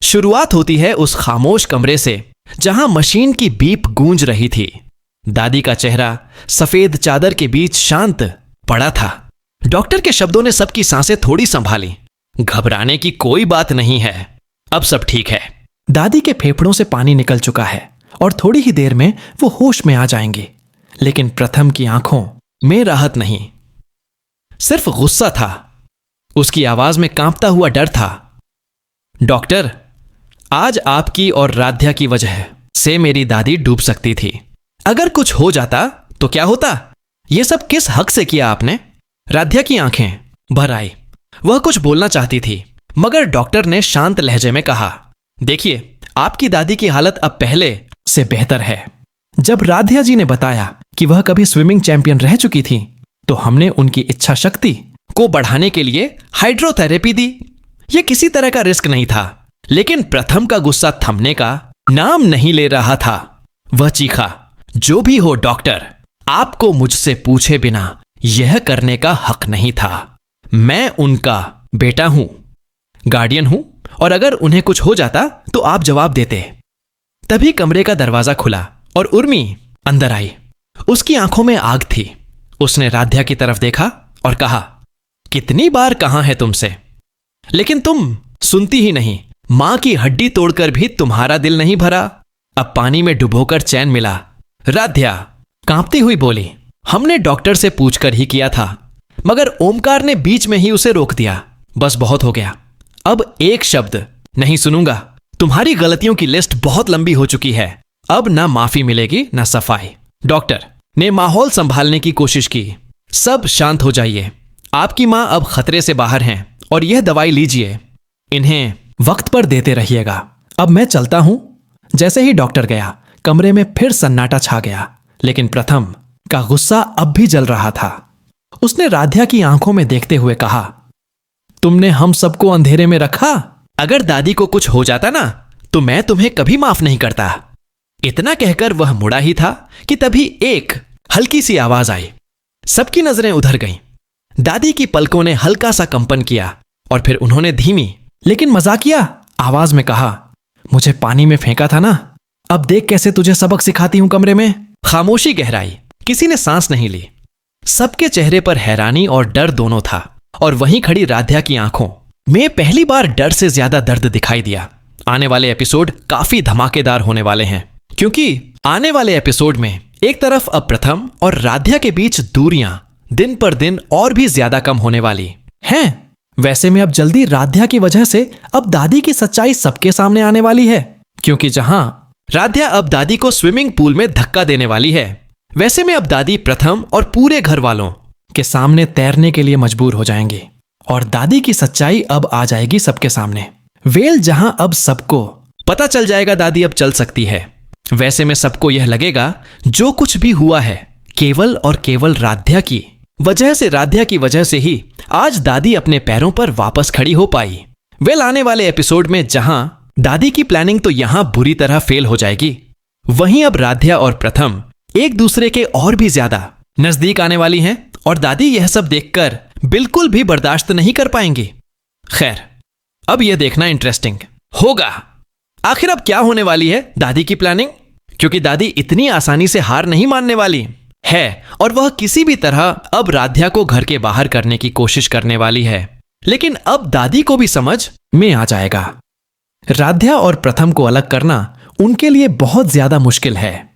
शुरुआत होती है उस खामोश कमरे से जहां मशीन की बीप गूंज रही थी। दादी का चेहरा सफेद चादर के बीच शांत पड़ा था। डॉक्टर के शब्दों ने सबकी सांसें थोड़ी संभाली। घबराने की कोई बात नहीं है, अब सब ठीक है। दादी के फेफड़ों से पानी निकल चुका है और थोड़ी ही देर में वो होश में आ जाएंगे। लेकिन प्रथम की आंखों में राहत नहीं, सिर्फ गुस्सा था। उसकी आवाज में कांपता हुआ डर था। डॉक्टर, आज आपकी और राध्या की वजह से मेरी दादी डूब सकती थी। अगर कुछ हो जाता तो क्या होता? यह सब किस हक से किया आपने? राध्या की आंखें भर आई। वह कुछ बोलना चाहती थी, मगर डॉक्टर ने शांत लहजे में कहा, देखिए, आपकी दादी की हालत अब पहले से बेहतर है। जब राध्या जी ने बताया कि वह कभी स्विमिंग चैंपियन रह चुकी थी, तो हमने उनकी इच्छा शक्ति को बढ़ाने के लिए हाइड्रोथेरेपी दी। यह किसी तरह का रिस्क नहीं था, लेकिन प्रथम का गुस्सा थमने का नाम नहीं ले रहा था। वह चीखा, जो भी हो डॉक्टर, आपको मुझसे पूछे बिना यह करने का हक नहीं था। मैं उनका बेटा हूं, गार्डियन हूं, और अगर उन्हें कुछ हो जाता तो आप जवाब देते। तभी कमरे का दरवाजा खुला और उर्मी अंदर आई। उसकी आंखों में आग थी। उसने राध्या की तरफ देखा और कहा, कितनी बार कहा है तुमसे, लेकिन तुम सुनती ही नहीं। मां की हड्डी तोड़कर भी तुम्हारा दिल नहीं भरा। अब पानी में डुबोकर चैन मिला। राध्या कांपती हुई बोली, हमने डॉक्टर से पूछकर ही किया था, मगर ओमकार ने बीच में ही उसे रोक दिया। बस बहुत हो गया, अब एक शब्द नहीं सुनूंगा। तुम्हारी गलतियों की लिस्ट बहुत लंबी हो चुकी है। अब ना माफी मिलेगी ना सफाई। डॉक्टर ने माहौल संभालने की कोशिश की। सब शांत हो जाइए, आपकी मां अब खतरे से बाहर हैं और यह दवाई लीजिए। इन्हें वक्त पर देते रहिएगा। अब मैं चलता हूं। जैसे ही डॉक्टर गया, कमरे में फिर सन्नाटा छा गया। लेकिन प्रथम का गुस्सा अब भी जल रहा था। उसने राध्या की आंखों में देखते हुए कहा, तुमने हम सबको अंधेरे में रखा। अगर दादी को कुछ हो जाता ना, तो मैं तुम्हें कभी माफ नहीं करता। इतना कहकर वह मुड़ा ही था कि तभी एक हल्की सी आवाज आई। सबकी नजरें उधर गईं। दादी की पलकों ने हल्का सा कंपन किया और फिर उन्होंने धीमी लेकिन मजाकिया आवाज में कहा, मुझे पानी में फेंका था ना, अब देख कैसे तुझे सबक सिखाती हूं कमरे में। खामोशी गहराई। किसी ने सांस नहीं ली। सबके चेहरे पर हैरानी और डर दोनों था। और वहीं खड़ी राध्या की आंखों में पहली बार डर से ज्यादा दर्द दिखाई दिया। आने वाले एपिसोड काफी धमाकेदार होने वाले हैं, क्योंकि आने वाले एपिसोड में एक तरफ अब प्रथम और राध्या के बीच दूरियां दिन पर दिन और भी ज्यादा कम होने वाली हैं। वैसे में अब जल्दी राध्या की वजह से अब दादी की सच्चाई सबके सामने आने वाली है, क्योंकि जहां राध्या अब दादी को स्विमिंग पूल में धक्का देने वाली है, वैसे में अब दादी प्रथम और पूरे घर वालों के सामने तैरने के लिए मजबूर हो जाएंगी और दादी की सच्चाई अब आ जाएगी सबके सामने। वेल जहां अब सबको पता चल जाएगा दादी अब चल सकती है, वैसे में सबको यह लगेगा जो कुछ भी हुआ है केवल और केवल राध्या की वजह से। राध्या की वजह से ही आज दादी अपने पैरों पर वापस खड़ी हो पाई। वेल आने वाले एपिसोड में जहां दादी की प्लानिंग तो यहां बुरी तरह फेल हो जाएगी, वहीं अब राध्या और प्रथम एक दूसरे के और भी ज्यादा नजदीक आने वाली हैं और दादी यह सब देखकर बिल्कुल भी बर्दाश्त नहीं कर पाएंगी। खैर, अब यह देखना इंटरेस्टिंग होगा आखिर अब क्या होने वाली है दादी की प्लानिंग, क्योंकि दादी इतनी आसानी से हार नहीं मानने वाली है और वह किसी भी तरह अब राध्या को घर के बाहर करने की कोशिश करने वाली है। लेकिन अब दादी को भी समझ में आ जाएगा, राध्या और प्रथम को अलग करना उनके लिए बहुत ज्यादा मुश्किल है।